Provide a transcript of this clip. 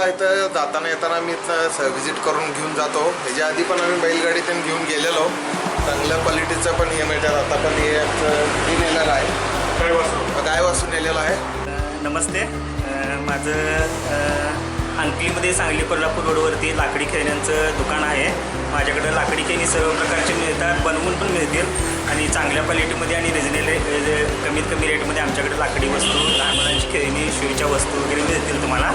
इथं जाताना येताना मी व्हिजिट करून घेऊन जातो. ह्याच्या आधी पण आम्ही बैलगाडी त्यांनी घेऊन गेलेलो. चांगल्या क्वालिटीचं पण हे मिळतात. आता पण हे नेलेलं आहे, गाय वासू नेलेलं आहे. नमस्ते, माझं अंकलीमध्ये सांगली कोल्हापूर रोडवरती लाकडी खेळण्यांचं दुकान आहे. माझ्याकडं लाकडी खेळणी सर्व प्रकारचे मिळतात, बनवून पण मिळतील आणि चांगल्या क्वालिटीमध्ये आणि कमीत कमी रेटमध्ये आमच्याकडे लाकडी वस्तू, लहान मुलांची खेळणी, शिवच्या वस्तू वगैरे मिळतील तुम्हाला.